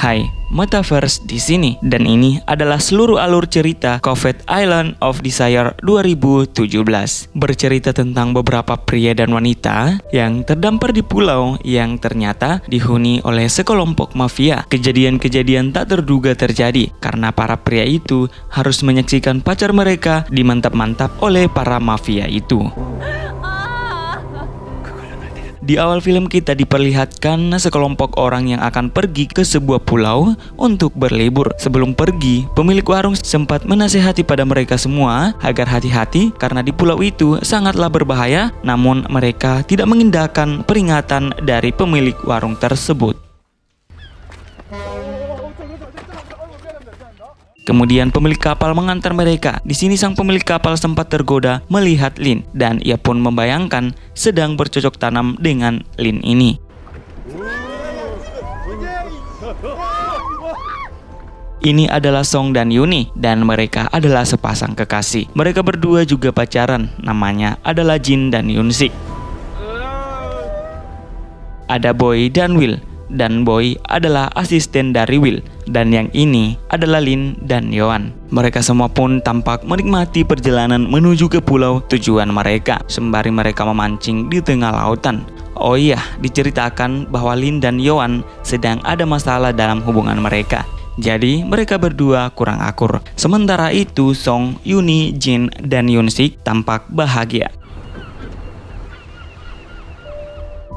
Hai, Metaverse di sini, dan ini adalah seluruh alur cerita Covet Island of Desire 2017. Bercerita tentang beberapa pria dan wanita yang terdampar di pulau yang ternyata dihuni oleh sekelompok mafia. Kejadian-kejadian tak terduga terjadi karena para pria itu harus menyaksikan pacar mereka dimantap-mantap oleh para mafia itu. Di awal film kita diperlihatkan sekelompok orang yang akan pergi ke sebuah pulau untuk berlibur. Sebelum pergi, pemilik warung sempat menasihati pada mereka semua agar hati-hati karena di pulau itu sangatlah berbahaya, namun mereka tidak mengindahkan peringatan dari pemilik warung tersebut. Kemudian pemilik kapal mengantar mereka. Di sini sang pemilik kapal sempat tergoda melihat Lin dan ia pun membayangkan sedang bercocok tanam dengan Lin ini. Ini adalah Song dan Yuni dan mereka adalah sepasang kekasih. Mereka berdua juga pacaran, namanya adalah Jin dan Yunsik. Ada Boy dan Will. Dan Boy adalah asisten dari Will, dan yang ini adalah Lin dan Yoan. Mereka semua pun tampak menikmati perjalanan menuju ke pulau tujuan mereka sembari mereka memancing di tengah lautan. Oh iya, diceritakan bahwa Lin dan Yoan sedang ada masalah dalam hubungan mereka. Jadi mereka berdua kurang akur. Sementara itu Song, Yuni, Jin, dan Yunsik tampak bahagia.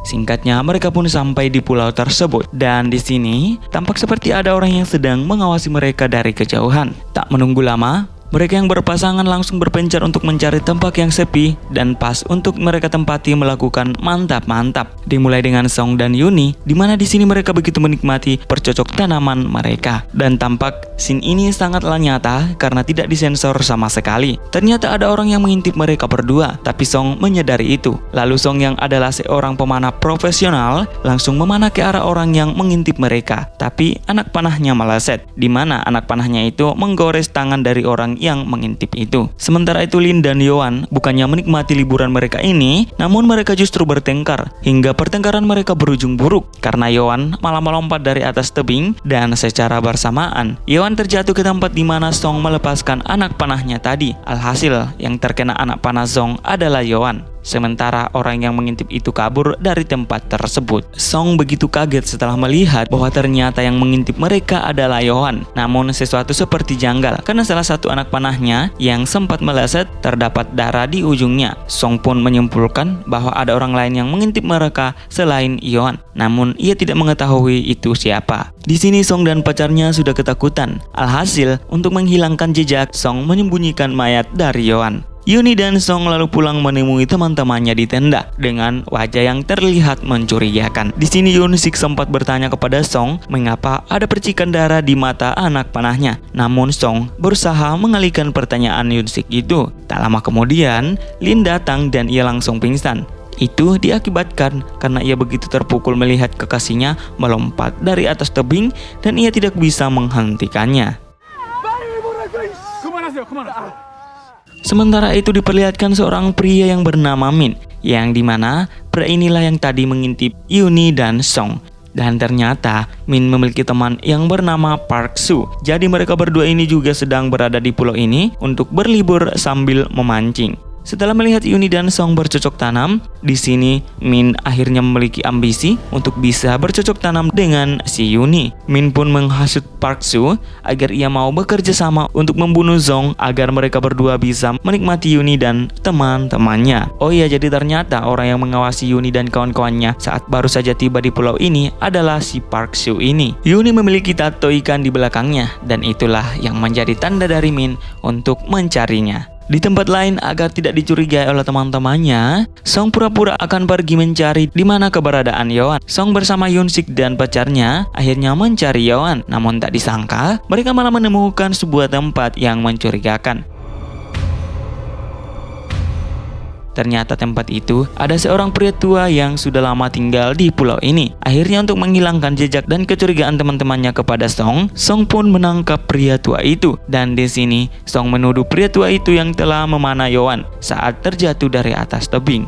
Singkatnya, mereka pun sampai di pulau tersebut dan di sini tampak seperti ada orang yang sedang mengawasi mereka dari kejauhan. Tak menunggu lama, mereka yang berpasangan langsung berpencar untuk mencari tempat yang sepi dan pas untuk mereka tempati melakukan mantap-mantap. Dimulai dengan Song dan Yuni, di mana di sini mereka begitu menikmati percocok tanaman mereka. Dan tampak scene ini sangatlah nyata karena tidak disensor sama sekali. Ternyata ada orang yang mengintip mereka berdua, tapi Song menyadari itu. Lalu Song yang adalah seorang pemanah profesional langsung memanah ke arah orang yang mengintip mereka. Tapi anak panahnya meleset, di mana anak panahnya itu menggores tangan dari orang yang mengintip itu. Sementara itu Lin dan Yoan bukannya menikmati liburan mereka ini, namun mereka justru bertengkar hingga pertengkaran mereka berujung buruk karena Yoan malah melompat dari atas tebing dan secara bersamaan Yoan terjatuh ke tempat di mana Song melepaskan anak panahnya tadi. Alhasil yang terkena anak panah Song adalah Yoan. Sementara orang yang mengintip itu kabur dari tempat tersebut. Song begitu kaget setelah melihat bahwa ternyata yang mengintip mereka adalah Yoan. Namun sesuatu seperti janggal karena salah satu anak panahnya yang sempat meleset terdapat darah di ujungnya. Song pun menyimpulkan bahwa ada orang lain yang mengintip mereka selain Yoan. Namun ia tidak mengetahui itu siapa. Di sini Song dan pacarnya sudah ketakutan. Alhasil untuk menghilangkan jejak, Song menyembunyikan mayat dari Yoan. Yuni dan Song lalu pulang menemui teman-temannya di tenda dengan wajah yang terlihat mencurigakan. Di sini Yunsik sempat bertanya kepada Song mengapa ada percikan darah di mata anak panahnya. Namun Song berusaha mengalihkan pertanyaan Yunsik itu. Tak lama kemudian, Lin datang dan ia langsung pingsan. Itu diakibatkan karena ia begitu terpukul melihat kekasihnya melompat dari atas tebing dan ia tidak bisa menghentikannya. Sementara itu diperlihatkan seorang pria yang bernama Min, yang dimana pria inilah yang tadi mengintip Yuni dan Song. Dan ternyata Min memiliki teman yang bernama Park Soo. Jadi mereka berdua ini juga sedang berada di pulau ini untuk berlibur sambil memancing. Setelah melihat Yuni dan Song bercocok tanam, di sini Min akhirnya memiliki ambisi untuk bisa bercocok tanam dengan si Yuni. Min pun menghasut Park Soo agar ia mau bekerja sama untuk membunuh Song agar mereka berdua bisa menikmati Yuni dan teman-temannya. Oh iya, jadi ternyata orang yang mengawasi Yuni dan kawan-kawannya saat baru saja tiba di pulau ini adalah si Park Soo ini. Yuni memiliki tato ikan di belakangnya dan itulah yang menjadi tanda dari Min untuk mencarinya. Di tempat lain, agar tidak dicurigai oleh teman-temannya, Song pura-pura akan pergi mencari di mana keberadaan Yoan. Song bersama Yunsik dan pacarnya akhirnya mencari Yoan. Namun tak disangka, mereka malah menemukan sebuah tempat yang mencurigakan. Ternyata tempat itu ada seorang pria tua yang sudah lama tinggal di pulau ini. Akhirnya untuk menghilangkan jejak dan kecurigaan teman-temannya kepada Song, Song pun menangkap pria tua itu. Dan di sini Song menuduh pria tua itu yang telah memanah Yoan saat terjatuh dari atas tebing.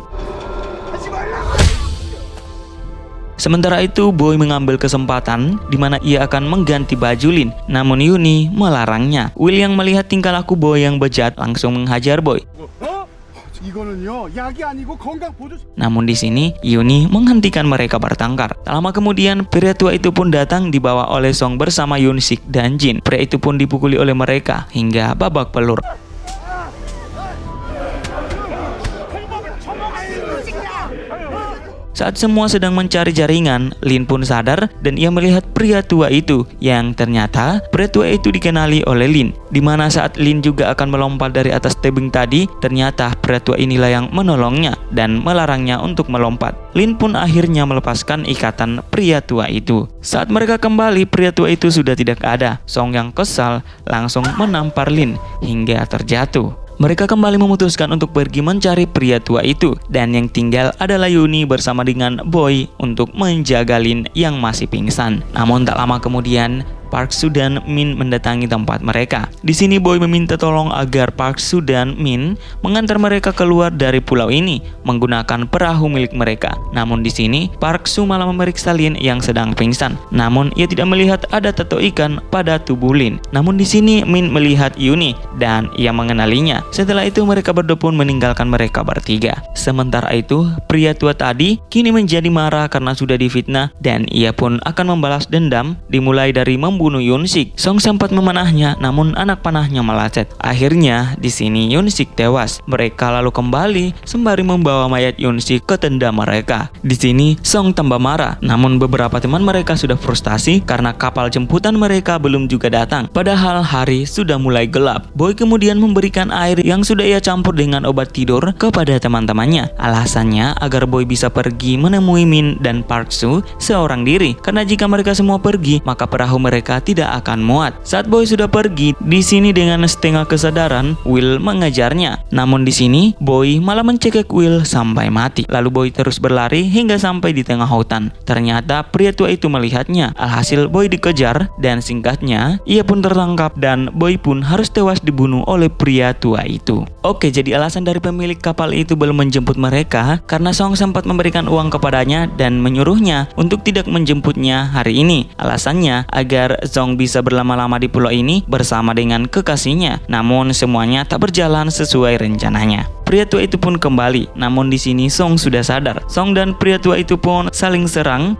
Sementara itu, Boy mengambil kesempatan di mana ia akan mengganti baju Lin. Namun Yuni melarangnya. Will yang melihat tingkah laku Boy yang bejat langsung menghajar Boy. Namun di sini Yuni menghentikan mereka bertengkar. Tak lama kemudian pria tua itu pun datang dibawa oleh Song bersama Yoon-sik dan Jin. Pria itu pun dipukuli oleh mereka hingga babak belur. Saat semua sedang mencari jaringan, Lin pun sadar dan ia melihat pria tua itu yang ternyata pria tua itu dikenali oleh Lin. Dimana saat Lin juga akan melompat dari atas tebing tadi, ternyata pria tua inilah yang menolongnya dan melarangnya untuk melompat. Lin pun akhirnya melepaskan ikatan pria tua itu. Saat mereka kembali, pria tua itu sudah tidak ada. Song yang kesal langsung menampar Lin hingga terjatuh. Mereka kembali memutuskan untuk pergi mencari pria tua itu, dan yang tinggal adalah Yuni bersama dengan Boy untuk menjaga Lin yang masih pingsan. Namun tak lama kemudian Park Soo dan Min mendatangi tempat mereka. Di sini Boy meminta tolong agar Park Soo dan Min mengantar mereka keluar dari pulau ini menggunakan perahu milik mereka. Namun di sini Park Soo malah memeriksa Lin yang sedang pingsan. Namun ia tidak melihat ada tato ikan pada tubuh Lin. Namun di sini Min melihat Yuni dan ia mengenalinya. Setelah itu mereka berdua pun meninggalkan mereka bertiga. Sementara itu pria tua tadi kini menjadi marah karena sudah difitnah dan ia pun akan membalas dendam, dimulai dari membunuh Yoon-sik. Song sempat memanahnya, namun anak panahnya meleset. Akhirnya di sini Yoon-sik tewas. Mereka lalu kembali sembari membawa mayat Yoon-sik ke tenda mereka. Di sini Song tambah marah, namun beberapa teman mereka sudah frustasi karena kapal jemputan mereka belum juga datang. Padahal hari sudah mulai gelap. Boy kemudian memberikan air yang sudah ia campur dengan obat tidur kepada teman-temannya. Alasannya agar Boy bisa pergi menemui Min dan Park Soo seorang diri. Karena jika mereka semua pergi, maka perahu mereka tidak akan muat. Saat Boy sudah pergi, di sini dengan setengah kesadaran, Will mengejarnya. Namun di sini Boy malah mencekik Will sampai mati. Lalu Boy terus berlari hingga sampai di tengah hutan. Ternyata pria tua itu melihatnya. Alhasil Boy dikejar dan singkatnya ia pun tertangkap dan Boy pun harus tewas dibunuh oleh pria tua itu. Oke, jadi alasan dari pemilik kapal itu belum menjemput mereka karena Song sempat memberikan uang kepadanya dan menyuruhnya untuk tidak menjemputnya hari ini. Alasannya agar Song bisa berlama-lama di pulau ini bersama dengan kekasihnya. Namun semuanya tak berjalan sesuai rencananya. Pria tua itu pun kembali. Namun di sini Song sudah sadar. Song dan pria tua itu pun saling serang.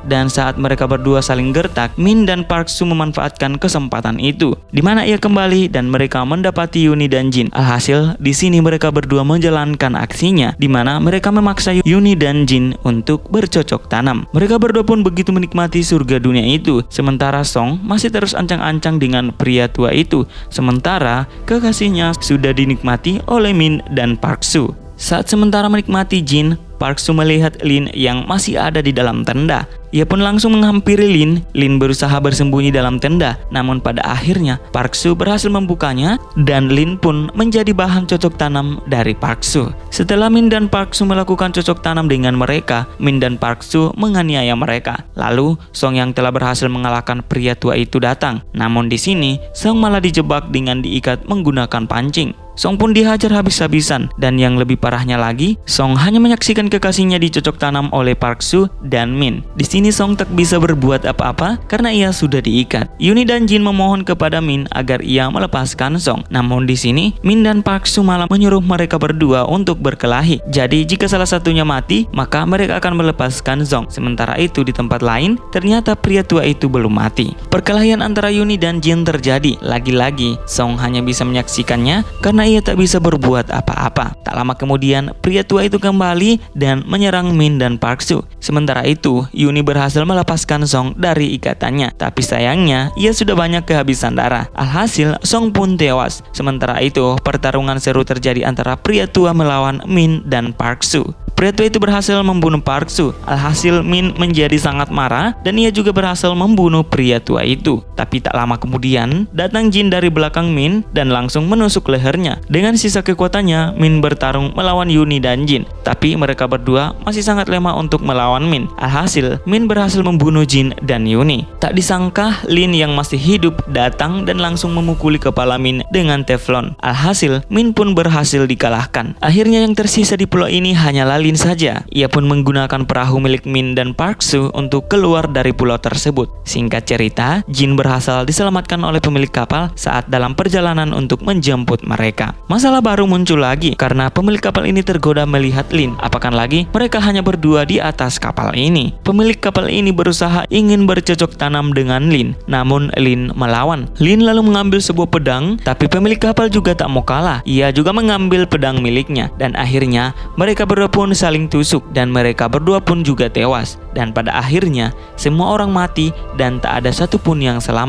Dan saat mereka berdua saling gertak, Min dan Park Soo memanfaatkan kesempatan itu, di mana ia kembali dan mereka mendapati Yuni dan Jin. Alhasil, di sini mereka berdua menjalankan aksinya, di mana mereka memaksa Yuni dan Jin untuk bercocok tanam. Mereka berdua pun begitu menikmati surga dunia itu, sementara Song masih terus ancang-ancang dengan pria tua itu, sementara kekasihnya sudah dinikmati oleh Min dan Park Soo. Saat sementara menikmati Jin, Park Soo melihat Lin yang masih ada di dalam tenda. Ia pun langsung menghampiri Lin. Lin berusaha bersembunyi dalam tenda, namun pada akhirnya Park Soo berhasil membukanya dan Lin pun menjadi bahan cocok tanam dari Park Soo. Setelah Min dan Park Soo melakukan cocok tanam dengan mereka, Min dan Park Soo menganiaya mereka. Lalu Song yang telah berhasil mengalahkan pria tua itu datang. Namun di sini Song malah dijebak dengan diikat menggunakan pancing. Song pun dihajar habis-habisan dan yang lebih parahnya lagi, Song hanya menyaksikan kekasihnya dicocok tanam oleh Park Soo dan Min. Di sini Song tak bisa berbuat apa-apa karena ia sudah diikat. Yuni dan Jin memohon kepada Min agar ia melepaskan Song. Namun di sini Min dan Park Soo malah menyuruh mereka berdua untuk berkelahi. Jadi jika salah satunya mati, maka mereka akan melepaskan Song. Sementara itu di tempat lain, ternyata pria tua itu belum mati. Perkelahian antara Yuni dan Jin terjadi. Lagi-lagi Song hanya bisa menyaksikannya karena ia tak bisa berbuat apa-apa. Tak lama kemudian pria tua itu kembali dan menyerang Min dan Park Soo. Sementara itu Yuni berhasil melepaskan Song dari ikatannya, tapi sayangnya ia sudah banyak kehabisan darah. Alhasil Song pun tewas. Sementara itu pertarungan seru terjadi antara pria tua melawan Min dan Park Soo. Pria tua itu berhasil membunuh Park Soo. Alhasil Min menjadi sangat marah dan ia juga berhasil membunuh pria tua itu. Tapi tak lama kemudian datang Jin dari belakang Min dan langsung menusuk lehernya. Dengan sisa kekuatannya, Min bertarung melawan Yuni dan Jin. Tapi mereka berdua masih sangat lemah untuk melawan Min. Alhasil Min berhasil membunuh Jin dan Yuni. Tak disangka Lin yang masih hidup datang dan langsung memukuli kepala Min dengan teflon. Alhasil Min pun berhasil dikalahkan. Akhirnya yang tersisa di pulau ini hanyalah Lin Lin saja. Ia pun menggunakan perahu milik Min dan Park Soo untuk keluar dari pulau tersebut. Singkat cerita, Jin berhasil diselamatkan oleh pemilik kapal saat dalam perjalanan untuk menjemput mereka. Masalah baru muncul lagi karena pemilik kapal ini tergoda melihat Lin. Apakah lagi mereka hanya berdua di atas kapal ini. Pemilik kapal ini berusaha ingin bercocok tanam dengan Lin, namun Lin melawan. Lin lalu mengambil sebuah pedang, tapi pemilik kapal juga tak mau kalah. Ia juga mengambil pedang miliknya dan akhirnya mereka berdua pun saling tusuk dan mereka berdua pun juga tewas. Dan pada akhirnya semua orang mati dan tak ada satupun yang selamat.